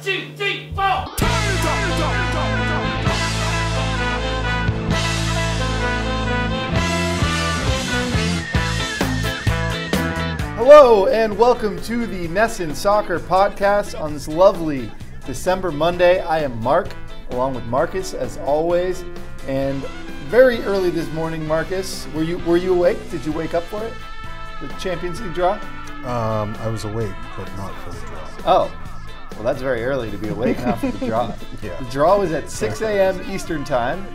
2, 3, 4. Hello and welcome to the NESN Soccer Podcast on this lovely December Monday. I am Mark, along with Marcus as always, and very early this morning, Marcus, were you awake? Did you wake up for it? The Champions League draw? I was awake, but not for the draw. Oh, well, that's very early to be awake now for the draw. Yeah. The draw was at 6 a.m. Eastern Time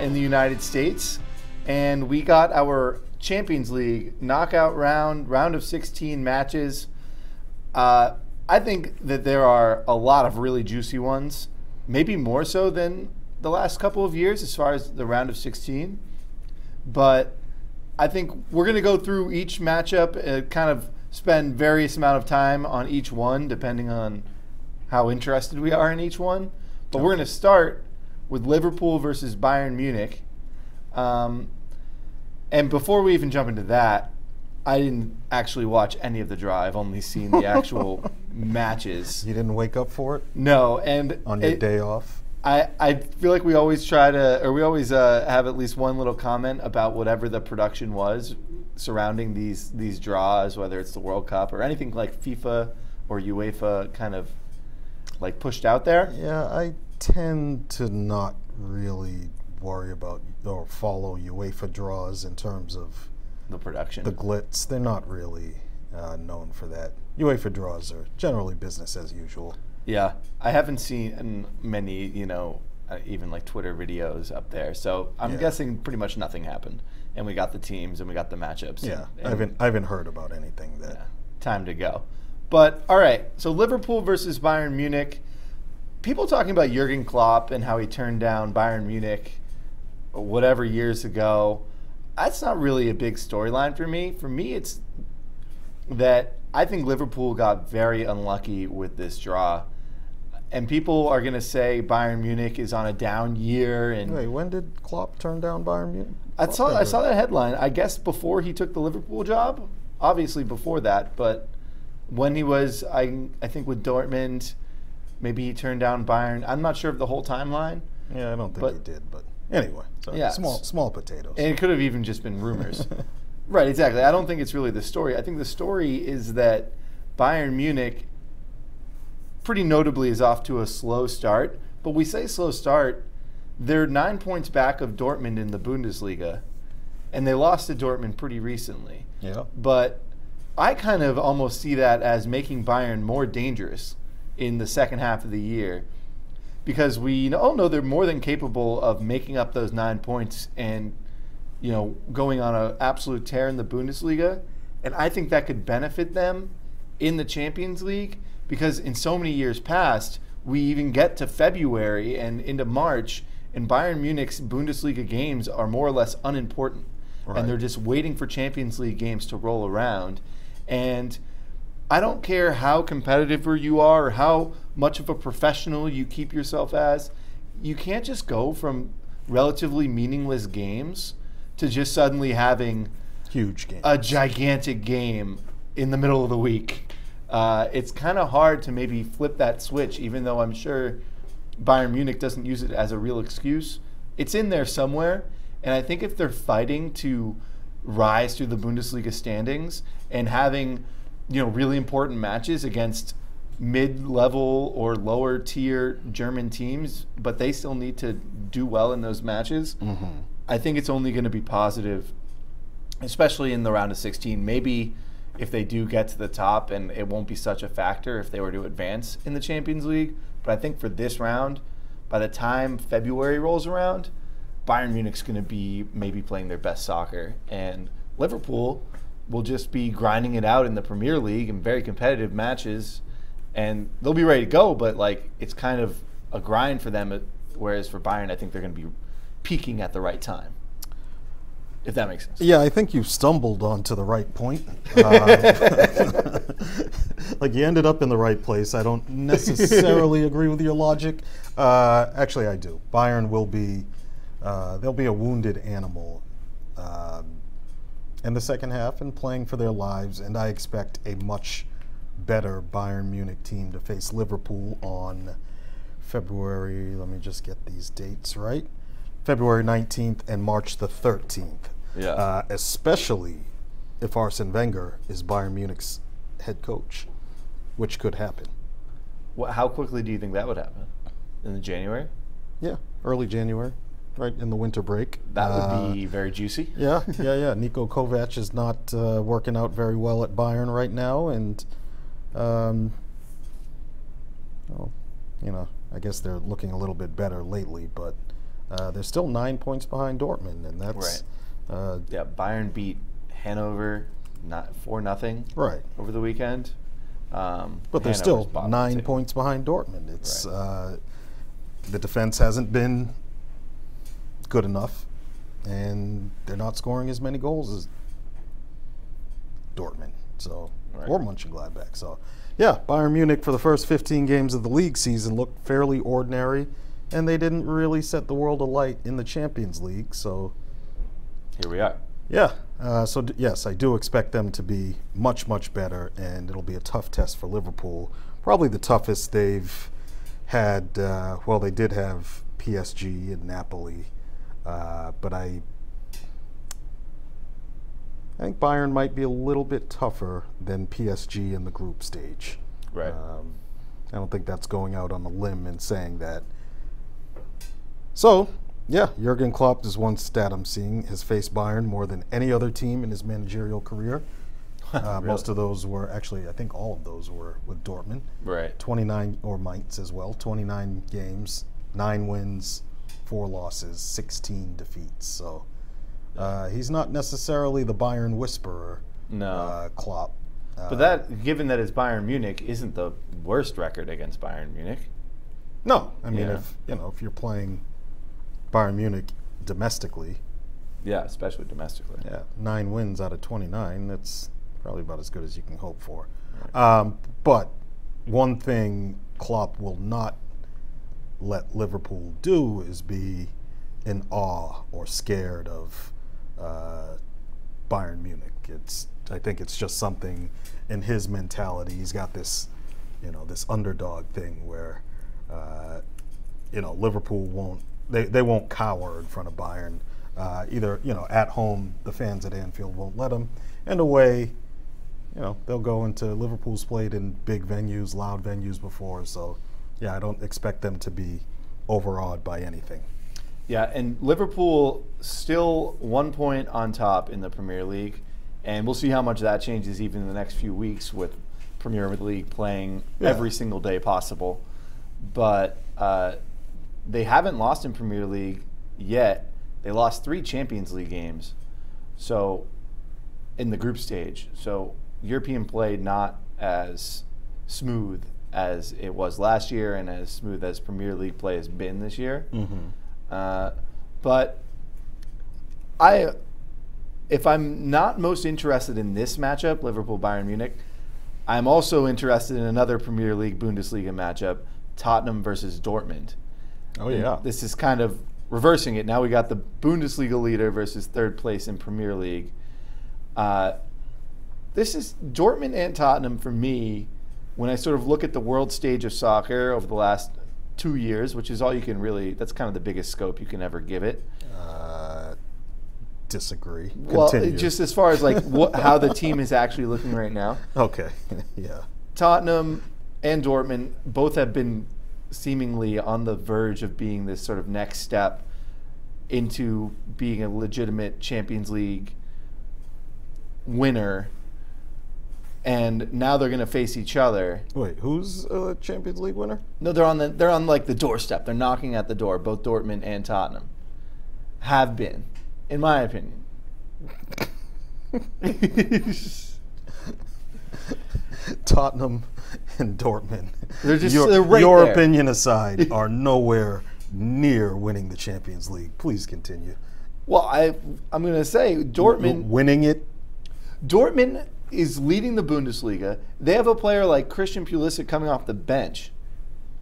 in the United States, and we got our Champions League knockout round of 16 matches. I think that there are a lot of really juicy ones, maybe more so than the last couple of years as far as the round of 16. But I think we're going to go through each matchup and kind of spend various amount of time on each one depending on how interested we are in each one. But we're going to start with Liverpool versus Bayern Munich. And before we even jump into that, I didn't actually watch any of the draw. I've only seen the actual matches. You didn't wake up for it? No, and on your day off? I feel like we always have at least one little comment about whatever the production was surrounding these draws, whether it's the World Cup or anything like FIFA or UEFA kind of like pushed out there. Yeah, I tend to not really worry about or follow UEFA draws in terms of the production. The glitz, they're not really known for that. UEFA draws are generally business as usual. Yeah, I haven't seen many, even like Twitter videos up there. So I'm guessing pretty much nothing happened. And we got the teams and we got the matchups. Yeah, I haven't heard about anything that. Yeah, time to go. But all right, so Liverpool versus Bayern Munich. People talking about Jurgen Klopp and how he turned down Bayern Munich whatever years ago. That's not really a big storyline for me. For me, it's that I think Liverpool got very unlucky with this draw. And people are going to say Bayern Munich is on a down year. And wait, when did Klopp turn down Bayern Munich? I saw that headline. I guess before he took the Liverpool job. Obviously before that. But when he was, I think, with Dortmund, maybe he turned down Bayern. I'm not sure of the whole timeline. Yeah, I don't think he did. But anyway, small potatoes. And it could have even just been rumors. Right, exactly. I don't think it's really the story. I think the story is that Bayern Munich pretty notably is off to a slow start. But we say slow start, they're 9 points back of Dortmund in the Bundesliga. And they lost to Dortmund pretty recently. Yeah. But I kind of almost see that as making Bayern more dangerous in the second half of the year. Because we all know they're more than capable of making up those 9 points and going on an absolute tear in the Bundesliga. And I think that could benefit them in the Champions League because in so many years past, we even get to February and into March, and Bayern Munich's Bundesliga games are more or less unimportant. Right. And they're just waiting for Champions League games to roll around. And I don't care how competitive you are or how much of a professional you keep yourself as, you can't just go from relatively meaningless games to just suddenly having huge games, a gigantic game in the middle of the week. It's kind of hard to maybe flip that switch, even though I'm sure Bayern Munich doesn't use it as a real excuse. It's in there somewhere, and I think if they're fighting to rise through the Bundesliga standings and having really important matches against mid-level or lower tier German teams, but they still need to do well in those matches. Mm-hmm. I think it's only going to be positive, especially in the round of 16. Maybe if they do get to the top, and it won't be such a factor if they were to advance in the Champions League. But I think for this round, by the time February rolls around, Bayern Munich's going to be maybe playing their best soccer. And Liverpool will just be grinding it out in the Premier League in very competitive matches. And they'll be ready to go, but it's kind of a grind for them. Whereas for Bayern, I think they're going to be peaking at the right time, if that makes sense. Yeah, I think you stumbled onto the right point. You ended up in the right place. I don't necessarily agree with your logic. Actually, I do. Bayern will be, they'll be a wounded animal in the second half and playing for their lives, and I expect a much better Bayern Munich team to face Liverpool on February, let me just get these dates right, February 19th and March the 13th. Yeah. Especially if Arsene Wenger is Bayern Munich's head coach, which could happen. How quickly do you think that would happen? In January? Yeah, early January, right in the winter break. That would be very juicy. Yeah. Niko Kovac is not working out very well at Bayern right now, and well, you know, I guess they're looking a little bit better lately, but they're still 9 points behind Dortmund, and that's right. Yeah, Bayern beat Hanover 4-0 right over the weekend. But they're still 9 points behind Dortmund. It's right. The defense hasn't been good enough, and they're not scoring as many goals as Dortmund, so right. or Mönchengladbach. So, yeah, Bayern Munich for the first 15 games of the league season looked fairly ordinary, and they didn't really set the world alight in the Champions League. So, here we are. Yeah. Yes, I do expect them to be much, much better, and it'll be a tough test for Liverpool. Probably the toughest they've had. Well, they did have PSG and Napoli, but I think Bayern might be a little bit tougher than PSG in the group stage. Right. I don't think that's going out on a limb and saying that. So, yeah, Jurgen Klopp is one stat I'm seeing, has faced Bayern more than any other team in his managerial career. Really? Most of those were, actually, I think all of those were with Dortmund. Right. 29, or Mainz as well, 29 games, 9 wins, 4 losses, 16 defeats. So he's not necessarily the Bayern whisperer, no. Klopp. But that, given that it's Bayern Munich, isn't the worst record against Bayern Munich. No, I mean, Yeah. if you're playing Bayern Munich domestically. Yeah, especially domestically. Yeah, 9 wins out of 29. That's probably about as good as you can hope for. Right. But one thing Klopp will not let Liverpool do is be in awe or scared of Bayern Munich. I think it's just something in his mentality. He's got this, this underdog thing where, Liverpool won't. They won't cower in front of Bayern. Either, at home, the fans at Anfield won't let them, and away, they'll go into Liverpool's played in big venues, loud venues before. So, yeah, I don't expect them to be overawed by anything. Yeah, and Liverpool still 1 point on top in the Premier League, and we'll see how much that changes even in the next few weeks with Premier League playing every single day possible. But they haven't lost in Premier League yet. They lost 3 Champions League games, so in the group stage. So European play not as smooth as it was last year, and as smooth as Premier League play has been this year. Mm-hmm. But if I'm not most interested in this matchup, Liverpool-Bayern Munich, I'm also interested in another Premier League Bundesliga matchup, Tottenham versus Dortmund. Oh, yeah. And this is kind of reversing it. Now we got the Bundesliga leader versus third place in Premier League. This is Dortmund and Tottenham for me. When I sort of look at the world stage of soccer over the last 2 years, which is all you can really, that's kind of the biggest scope you can ever give it. Disagree. Well, Continue. just as far as like how the team is actually looking right now. Okay, yeah. Tottenham and Dortmund both have been seemingly on the verge of being this sort of next step into being a legitimate Champions League winner, and now they're going to face each other. Wait, who's a Champions League winner? No, they're on like the doorstep. They're knocking at the door. Both Dortmund and Tottenham have been, in my opinion. Tottenham and Dortmund. They're right your there. opinion aside, are nowhere near winning the Champions League. Please continue. Well, I'm going to say Dortmund winning it. Dortmund is leading the Bundesliga. They have a player like Christian Pulisic coming off the bench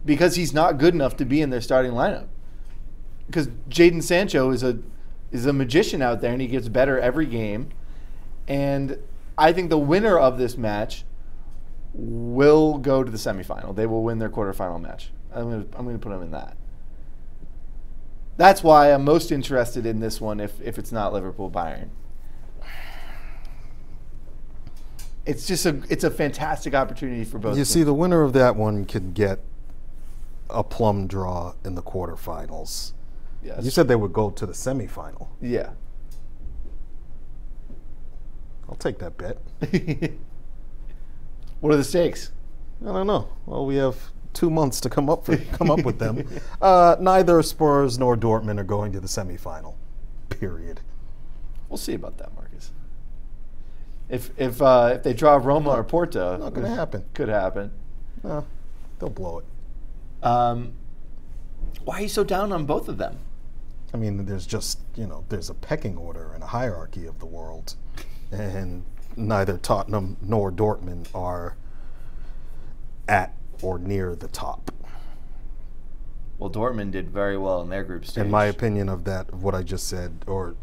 because he's not good enough to be in their starting lineup. Because Jadon Sancho is a magician out there, and he gets better every game. And I think the winner of this match will go to the semifinal. They will win their quarterfinal match. I'm gonna put them in that. That's why I'm most interested in this one if it's not Liverpool Bayern. It's just a fantastic opportunity for both You teams. see, the winner of that one could get a plum draw in the quarterfinals. Yes. You said they would go to the semifinal. Yeah. I'll take that bet. What are the stakes? I don't know. Well, we have 2 months to come up with them. Neither Spurs nor Dortmund are going to the semifinal. Period. We'll see about that, Marcus. If they draw Roma or Porto, Not going to happen. Could happen. No, they'll blow it. Why are you so down on both of them? I mean, there's just, there's a pecking order and a hierarchy of the world. And neither Tottenham nor Dortmund are at or near the top. Well, Dortmund did very well in their group stage. In my opinion of what I just said, or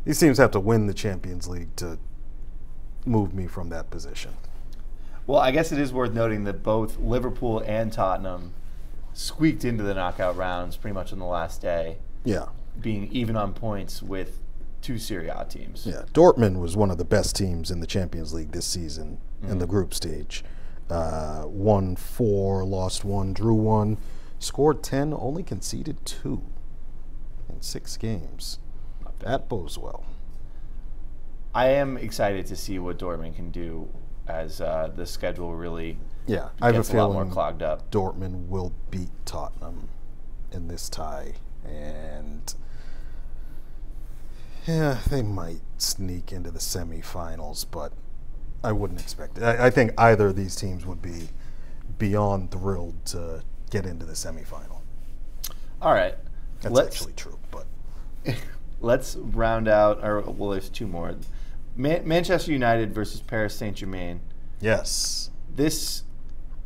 these teams have to win the Champions League to move me from that position. Well, I guess it is worth noting that both Liverpool and Tottenham squeaked into the knockout rounds pretty much on the last day. Yeah. Being even on points with 2 Serie A teams. Yeah. Dortmund was one of the best teams in the Champions League this season in the group stage. Won 4, lost 1, drew 1, scored 10, only conceded 2 in 6 games. That bodes well. I am excited to see what Dortmund can do as the schedule really I have gets a a lot feeling more clogged up. Dortmund will beat Tottenham in this tie, and they might sneak into the semifinals, but I wouldn't expect it. I think either of these teams would be beyond thrilled to get into the semifinal. All right. That's actually true, but let's round out, there's 2 more. Manchester United versus Paris Saint-Germain. yes. This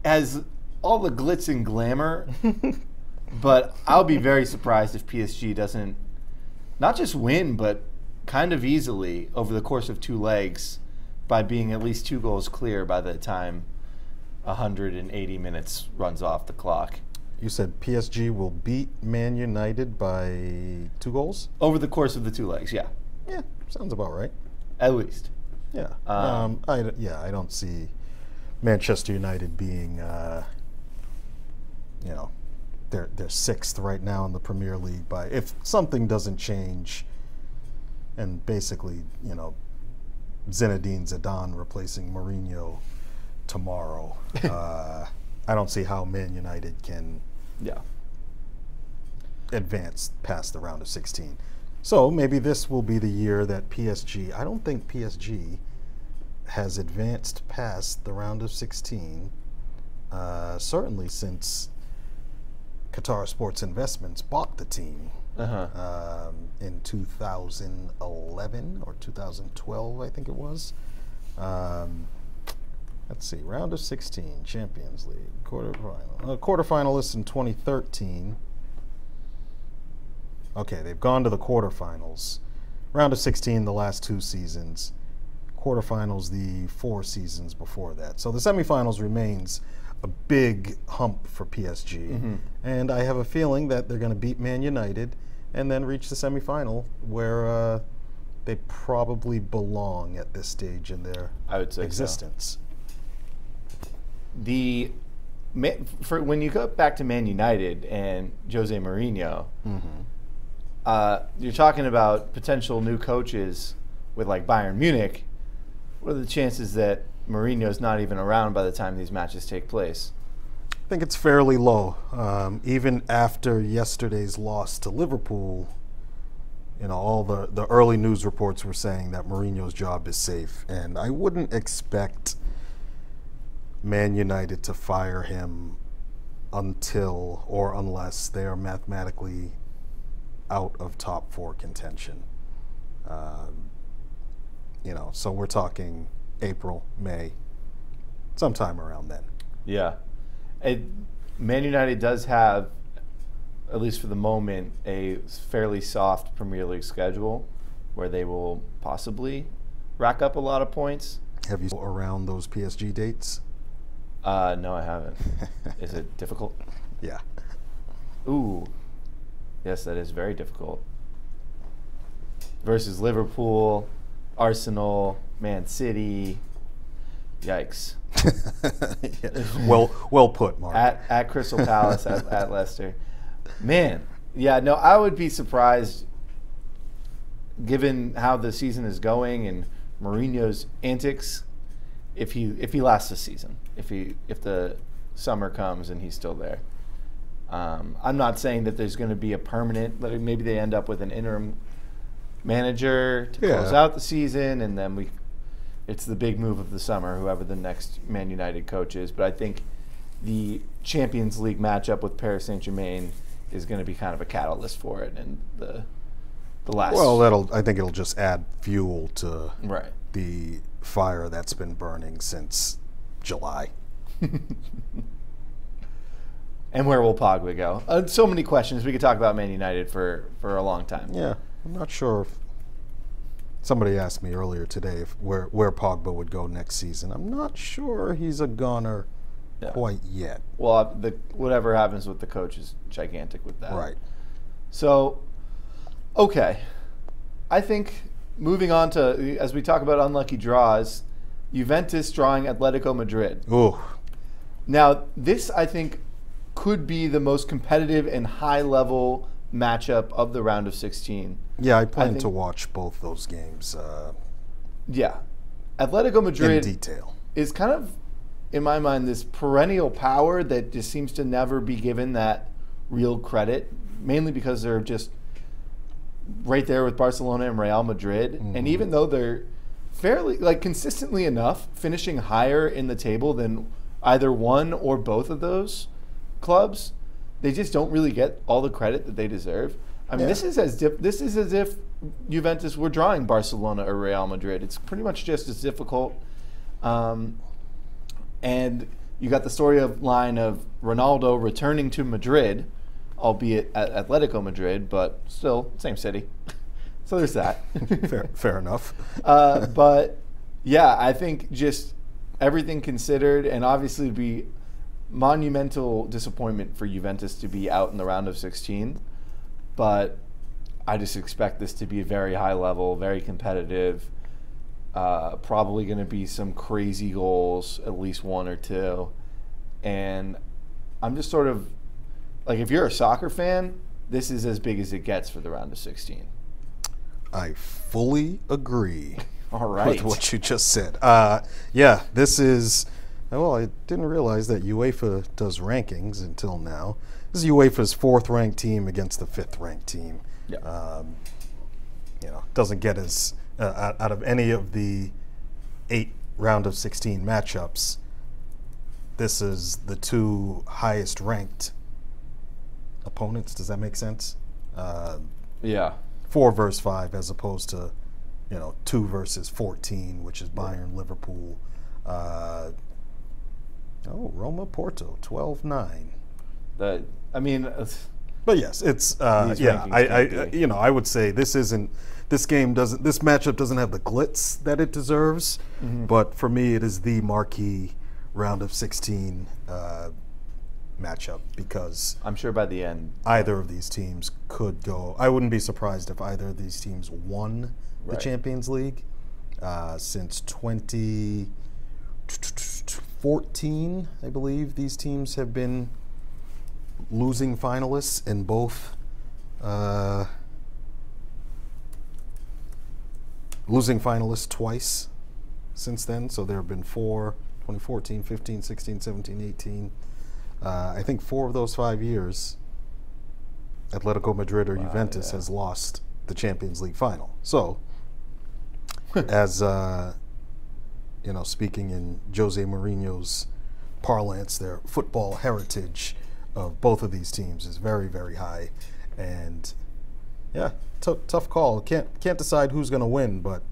has all the glitz and glamour, but I'll be very surprised if PSG doesn't not just win, but kind of easily over the course of 2 legs by being at least 2 goals clear by the time 180 minutes runs off the clock. You said PSG will beat Man United by 2 goals? Over the course of the 2 legs, yeah. Yeah, sounds about right. At least. Yeah. I don't see Manchester United being, they're 6th right now in the Premier League. If something doesn't change, and basically, Zinedine Zidane replacing Mourinho tomorrow, I don't see how Man United can advance past the round of 16. So maybe this will be the year that PSG, I don't think PSG has advanced past the round of 16, certainly since Qatar Sports Investments bought the team in 2011 or 2012, I think it was. Let's see, round of 16, Champions League, quarterfinal. Quarterfinalists in 2013. Okay, they've gone to the quarterfinals. Round of 16 the last 2 seasons. Quarterfinals the 4 seasons before that. So the semifinals remains a big hump for PSG. And I have a feeling that they're going to beat Man United and then reach the semifinal where they probably belong at this stage in their existence. When you go back to Man United and Jose Mourinho, you're talking about potential new coaches with like Bayern Munich. What are the chances that Mourinho's not even around by the time these matches take place? I think it's fairly low. Even after yesterday's loss to Liverpool, all the early news reports were saying that Mourinho's job is safe, and I wouldn't expect Man United to fire him until or unless they are mathematically out of top 4 contention. So we're talking April, May, sometime around then. Yeah. Man United does have, at least for the moment, a fairly soft Premier League schedule where they will possibly rack up a lot of points. Have you around those PSG dates? No, I haven't. Is it difficult? Yeah. Ooh. Yes, that is very difficult. Versus Liverpool, Arsenal, Man City. Yikes. Yeah. Well put, Mark. At Crystal Palace, at Leicester. Man, yeah, no, I would be surprised, given how the season is going and Mourinho's antics, if he lasts the season, if the summer comes and he's still there. I'm not saying that there's going to be a permanent. Maybe they end up with an interim manager to close out the season, and then it's the big move of the summer, whoever the next Man United coach is. But I think the Champions League matchup with Paris Saint-Germain is going to be kind of a catalyst for it, and the last. Well, I think it'll just add fuel to right. the fire that's been burning since July. And where will Pogba go? So many questions. We could talk about Man United for a long time. Yeah, I'm not sure if somebody asked me earlier today where Pogba would go next season. I'm not sure he's a goner quite yet. Well, whatever happens with the coach is gigantic with that. Right. So, okay. I think moving on to, as we talk about unlucky draws, Juventus drawing Atletico Madrid. Ooh. Now, this, I think, could be the most competitive and high-level matchup of the round of 16. Yeah, I plan to watch both those games. Yeah. Atletico Madrid in detail is kind of, in my mind, this perennial power that just seems to never be given that real credit, mainly because they're just right there with Barcelona and Real Madrid. Mm-hmm. And even though they're fairly, consistently enough, finishing higher in the table than either one or both of those clubs, they just don't really get all the credit that they deserve. I mean, this is as if Juventus were drawing Barcelona or Real Madrid. It's pretty much just as difficult. And you got the line of Ronaldo returning to Madrid, albeit at Atletico Madrid, but still same city. So there's that. Fair enough. But yeah, I think just everything considered, and obviously it'd be monumental disappointment for Juventus to be out in the round of 16. But I just expect this to be a very high level, very competitive. Probably going to be some crazy goals, at least one or two. And I'm just sort of if you're a soccer fan, this is as big as it gets for the round of 16. I fully agree. All right. With what you just said. Yeah, this is. Well, I didn't realize that UEFA does rankings until now. This is UEFA's 4th-ranked team against the 5th-ranked team. Yeah. Doesn't get as out of any of the 8 round of 16 matchups. This is the 2 highest-ranked opponents. Does that make sense? Yeah. 4 versus 5, as opposed to 2 versus 14, which is Bayern, Liverpool. Roma, Porto, 12-9. But yes, it's I would say this matchup doesn't have the glitz that it deserves, but for me it is the marquee round of 16 matchup, because I'm sure by the end either of these teams could go. I wouldn't be surprised if either of these teams won the Champions League. Since 2014, I believe these teams have been losing finalists in both losing finalists twice since then. So there have been 4, 2014, 15, 16, 17, 18. I think 4 of those 5 years, Atletico Madrid or Juventus has lost the Champions League final. So, as speaking in Jose Mourinho's parlance, their football heritage of both of these teams is very, very high. And yeah, tough call. Can't decide who's going to win, but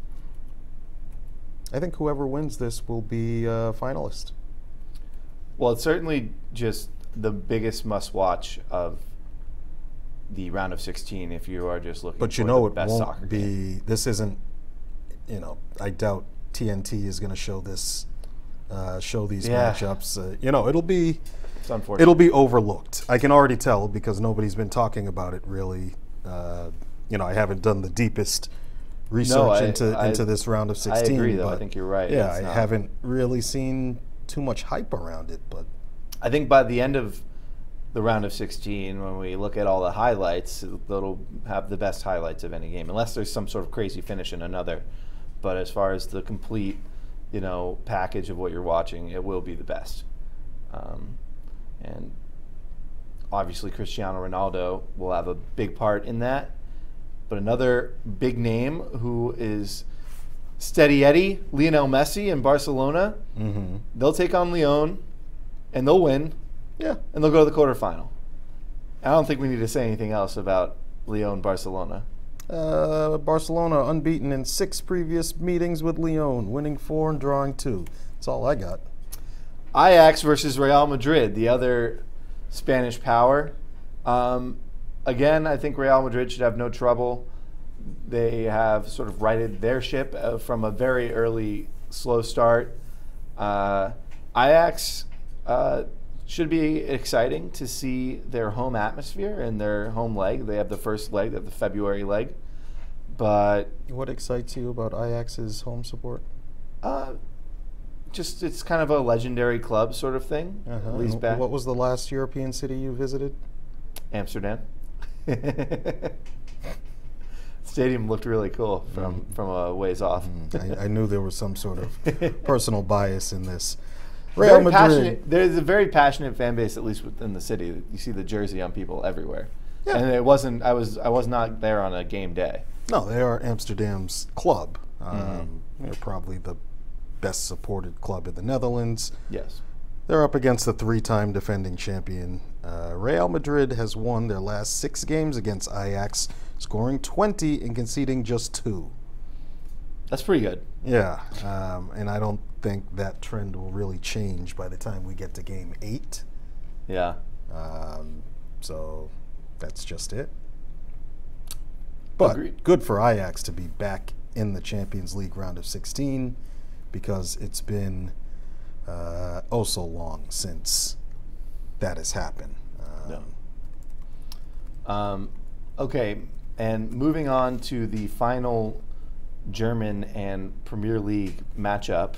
I think whoever wins this will be a finalist. Well, it's certainly just the biggest must-watch of the round of 16 if you are just looking for the best soccer game. This isn't, I doubt TNT is going to show these Yeah. matchups. You know, it'll be unfortunate. overlooked. I can already tell because nobody's been talking about it really. You know, I haven't done the deepest research into this round of 16. I agree, though. But I think you're right. yeah, I haven't really seen too much hype around it. But I think by the end of the round of 16, when we look at all the highlights, it'll have the best highlights of any game, unless there's some sort of crazy finish in another. But as far as the complete, you know, package of what you're watching, it will be the best. And obviously Cristiano Ronaldo will have a big part in that. But another big name who is Steady Eddie, Lionel Messi in Barcelona, they'll take on Lyon, and they'll win. yeah, And they'll go to the quarterfinal. I don't think we need to say anything else about Lyon-Barcelona. Barcelona unbeaten in 6 previous meetings with Lyon, winning 4 and drawing 2. That's all I got. Ajax versus Real Madrid, the other Spanish power. Again, I think Real Madrid should have no trouble. They have sort of righted their ship from a very early slow start. Ajax should be exciting to see their home atmosphere and their home leg. They have the first leg, they have the February leg. But What excites you about Ajax's home support? just it's kind of a legendary club sort of thing. At least back What was the last European city you visited? Amsterdam. Stadium looked really cool from a ways off. I knew there was some sort of personal bias in this. Real Madrid. There's a very passionate fan base, at least within the city. You see the jersey on people everywhere. Yeah. And it wasn't. I was not there on a game day. No, they are Amsterdam's club. They're probably the best supported club in the Netherlands. Yes. They're up against the 3-time defending champion. Real Madrid has won their last 6 games against Ajax, scoring 20 and conceding just 2. That's pretty good. Yeah, and I don't think that trend will really change by the time we get to game 8. Yeah. So that's just it. But Agreed. good for Ajax to be back in the Champions League round of 16 because it's been oh so long since that has happened. Okay, and moving on to the final German and Premier League matchup,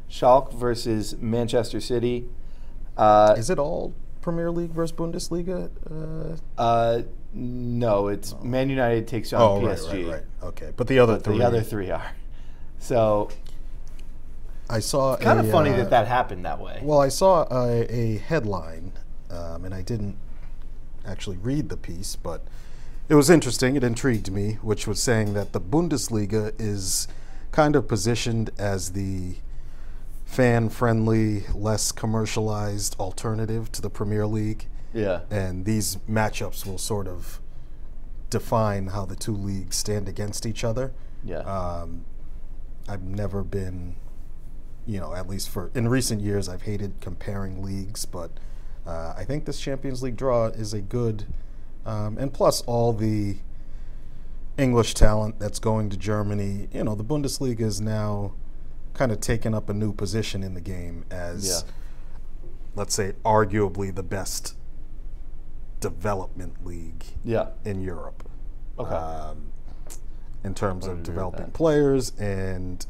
Schalke versus Manchester City. Is it all Premier League versus Bundesliga? No, it's Man United takes on PSG. Right. Okay, but the other three. The other 3 are. So I saw it's kind of funny that happened that way. Well, I saw a headline, and I didn't actually read the piece, but it was interesting. It intrigued me, which was saying that the Bundesliga is kind of positioned as the fan-friendly, less commercialized alternative to the Premier League. Yeah. And these matchups will sort of define how the 2 leagues stand against each other. Yeah. I've never been, at least in recent years, I've hated comparing leagues, but I think this Champions League draw is a good, and plus all the English talent that's going to Germany. The Bundesliga is now kind of taken up a new position in the game as, let's say, arguably the best development league in Europe. Okay. In terms of developing players and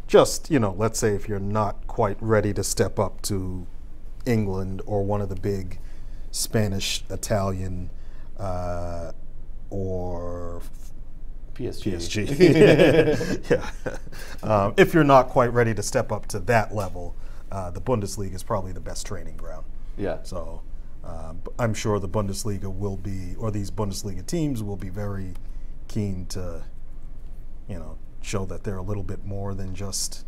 just, let's say if you're not quite ready to step up to England or one of the big Spanish, Italian, or PSG. Yeah. If you're not quite ready to step up to that level, the Bundesliga is probably the best training ground. Yeah. So I'm sure the Bundesliga will be, or these Bundesliga teams will be very keen to, show that they're a little bit more than just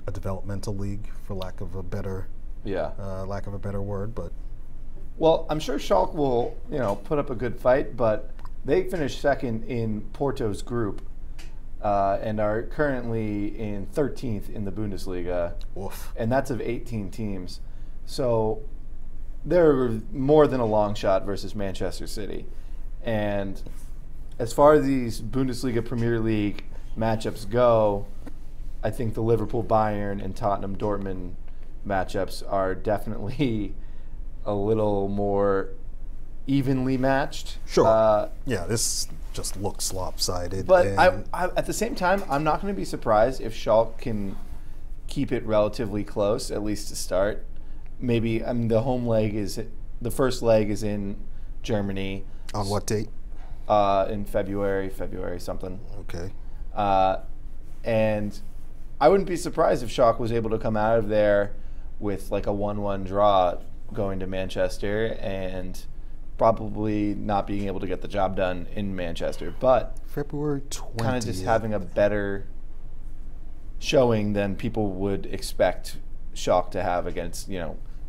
a developmental league, for lack of a better word. But well, I'm sure Schalke will, put up a good fight, but they finished second in Porto's group and are currently in 13th in the Bundesliga. Oof. And that's of 18 teams. So they're more than a long shot versus Manchester City. And as far as these Bundesliga, Premier League, matchups go, I think the Liverpool Bayern and Tottenham Dortmund matchups are definitely a little more evenly matched. Sure. Yeah, this just looks lopsided. But at the same time, I'm not going to be surprised if Schalke can keep it relatively close, at least to start. Maybe the first leg is in Germany. On what date? In February something. Okay. And I wouldn't be surprised if Schalke was able to come out of there with like a 1-1 draw going to Manchester and probably not being able to get the job done in Manchester. But February 20th. Kind of just having a better showing than people would expect Schalke to have against,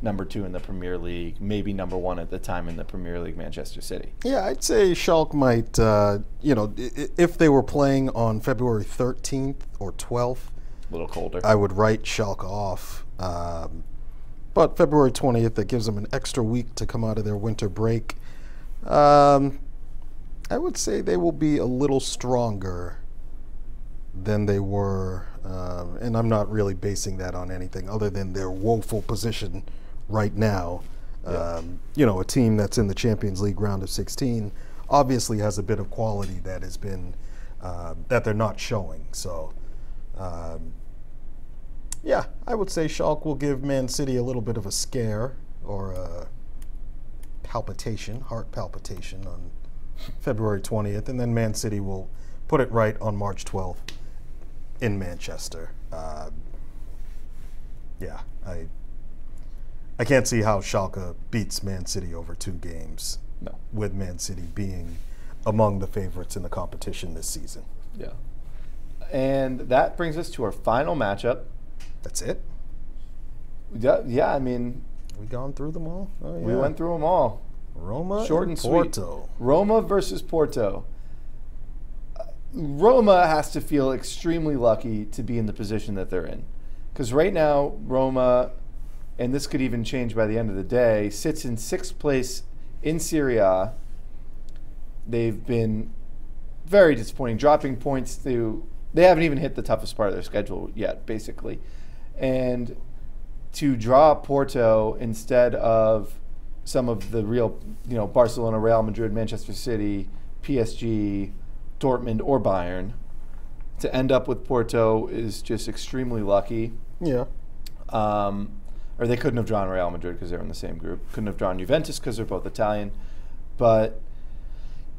number 2 in the Premier League, maybe number 1 at the time in the Premier League, Manchester City. Yeah, I'd say Schalke might, if they were playing on February 13th or 12th, a little colder, I would write Schalke off. But February 20th, that gives them an extra week to come out of their winter break. I would say they will be a little stronger than they were, and I'm not really basing that on anything other than their woeful position right now. Yeah. A team that's in the Champions League round of 16 obviously has a bit of quality that has been that they're not showing. So, yeah, I would say Schalke will give Man City a little bit of a scare or a heart palpitation on February 20th, and then Man City will put it right on March 12th in Manchester. Yeah, I can't see how Schalke beats Man City over 2 games. No. With Man City being among the favorites in the competition this season. Yeah. And that brings us to our final matchup. That's it? Yeah, I mean, we gone through them all? Oh, yeah. We went through them all. Roma Short and Porto. Sweet. Roma versus Porto. Roma has to feel extremely lucky to be in the position that they're in. Because right now, Roma, and this could even change by the end of the day, sits in 6th place in Serie A. They've been very disappointing, dropping points to... They haven't even hit the toughest part of their schedule yet, basically. And to draw Porto instead of some of the real, Barcelona, Real Madrid, Manchester City, PSG, Dortmund, or Bayern, to end up with Porto is just extremely lucky. Yeah. Or they couldn't have drawn Real Madrid because they're in the same group. Couldn't have drawn Juventus because they're both Italian. But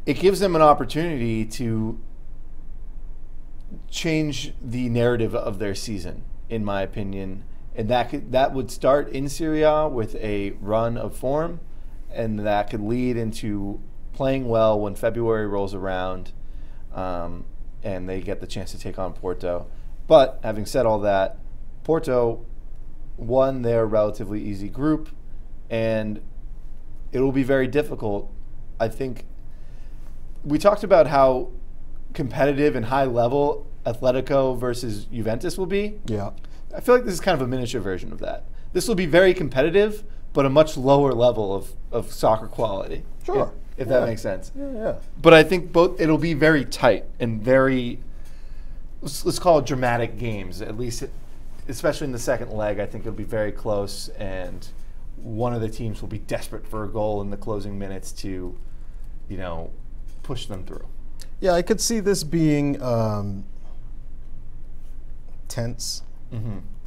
it gives them an opportunity to change the narrative of their season, in my opinion. And that would start in Serie A with a run of form, and that could lead into playing well when February rolls around, and they get the chance to take on Porto. But having said all that, Porto won their relatively easy group, and it will be very difficult. I think we talked about how competitive and high level Atletico versus Juventus will be. Yeah. I feel like this is kind of a miniature version of that. This will be very competitive, but a much lower level of soccer quality. Sure. If that makes sense. Yeah. But I think it'll be very tight and very, let's call it dramatic games, at least, especially in the second leg. I think it'll be very close, and one of the teams will be desperate for a goal in the closing minutes to, push them through. Yeah, I could see this being tense,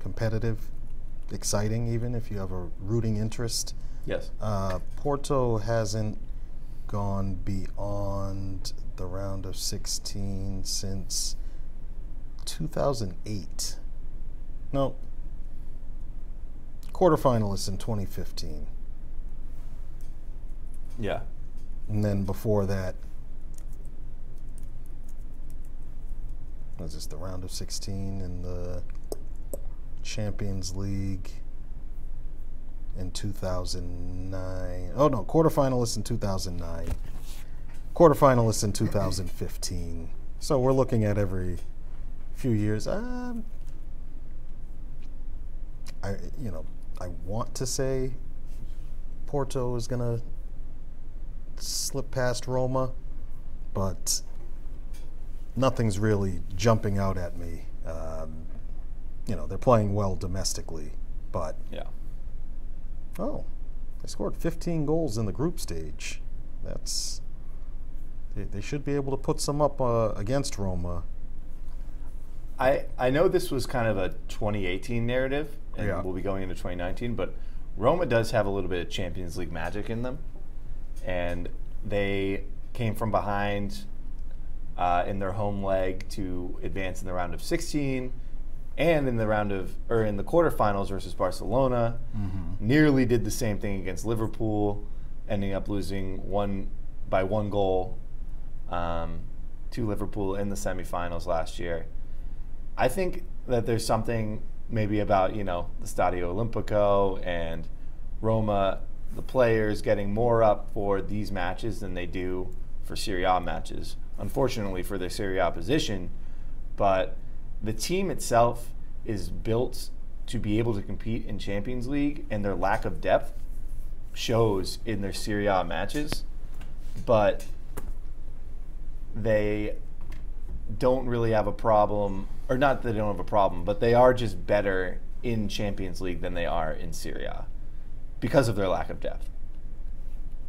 competitive, exciting, even if you have a rooting interest. Yes. Porto hasn't gone beyond the round of 16 since 2008. No, quarterfinalists in 2015. Yeah. And then before that, was this the round of 16 in the Champions League in 2009? Oh no, quarterfinalists in 2009. Quarterfinalists in 2015. So we're looking at every few years. I want to say Porto is going to slip past Roma, but nothing's really jumping out at me. They're playing well domestically, but yeah. Oh, they scored 15 goals in the group stage. They should be able to put some up against Roma. I know this was kind of a 2018 narrative, and we'll be going into 2019, but Roma does have a little bit of Champions League magic in them, and they came from behind in their home leg to advance in the round of 16, and in the quarterfinals versus Barcelona. Nearly did the same thing against Liverpool, ending up losing by one goal to Liverpool in the semifinals last year. I think that there's something maybe about, the Stadio Olimpico and Roma, the players getting more up for these matches than they do for Serie A matches. Unfortunately for their Serie A position, but the team itself is built to be able to compete in Champions League, and their lack of depth shows in their Serie A matches, but they don't really have a problem, or not that they don't have a problem, but they are just better in Champions League than they are in Serie A because of their lack of depth.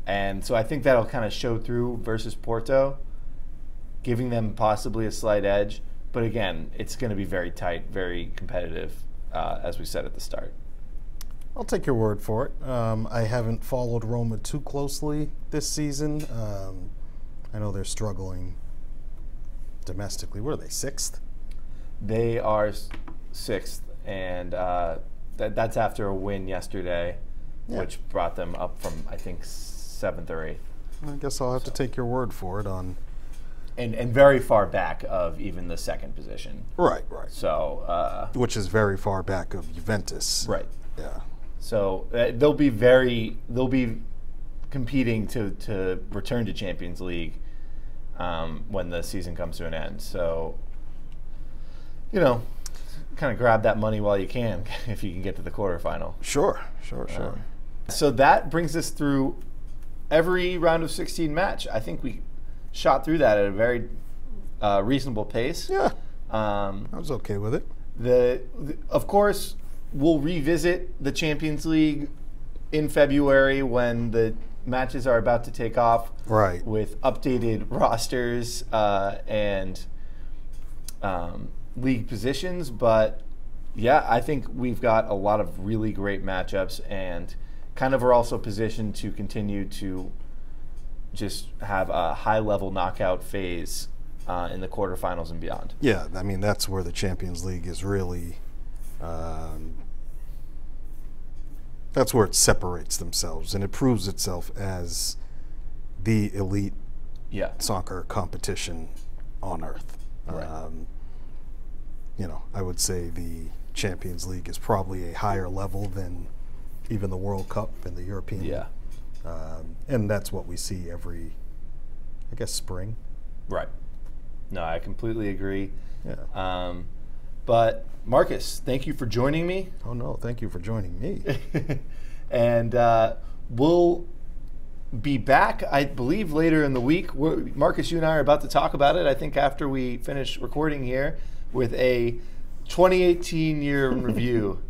And so I think that'll kind of show through versus Porto, giving them possibly a slight edge. But again, it's going to be very tight, very competitive, as we said at the start. I'll take your word for it. I haven't followed Roma too closely this season. I know they're struggling domestically. What are they, 6th? They are 6th, and that's after a win yesterday, which brought them up from, I think, 7th or 8th. I guess I'll have to take your word for it on... And very far back of even the 2nd position. Right. So... which is very far back of Juventus. Right. Yeah. So they'll be competing to return to Champions League when the season comes to an end. So, kind of grab that money while you can if you can get to the quarterfinal. Sure. So that brings us through every round of 16 match. I think we shot through that at a very reasonable pace. Yeah, I was okay with it. Of course, we'll revisit the Champions League in February when the matches are about to take off. Right. With updated rosters and league positions. But yeah, I think we've got a lot of really great matchups, and kind of are also positioned to continue to just have a high-level knockout phase in the quarterfinals and beyond. Yeah, I mean, that's where the Champions League is really, that's where it separates themselves, and it proves itself as the elite soccer competition on earth. Right. I would say the Champions League is probably a higher level than even the World Cup and the European. Yeah. And that's what we see every, I guess, spring. Right. No, I completely agree. Yeah. But Marcus, thank you for joining me. Oh no, thank you for joining me. And we'll be back, I believe, later in the week. Marcus, you and I are about to talk about it, I think, after we finish recording here, with a 2018 year review.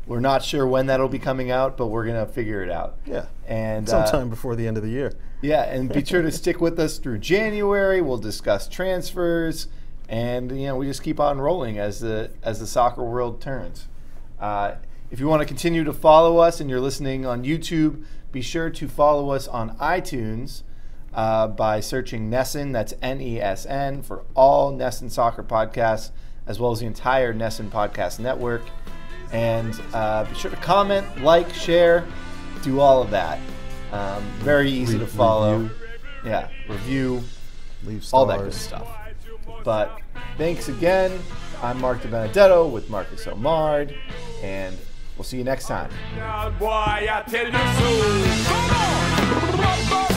We're not sure when that'll be coming out, but we're going to figure it out. Yeah. And sometime before the end of the year. Yeah, and be sure to stick with us through January. We'll discuss transfers, and we just keep on rolling as the soccer world turns. If you want to continue to follow us and you're listening on YouTube, be sure to follow us on iTunes by searching NESN, that's NESN, for all NESN soccer podcasts, as well as the entire NESN podcast network. And be sure to comment, like, share, do all of that. Very easy to follow. Review. Yeah, review, Leave stars. all that good stuff. But thanks again. I'm Mark DiBenedetto with Marcus Omard, and we'll see you next time. Now, boy, I tell you so. Come on!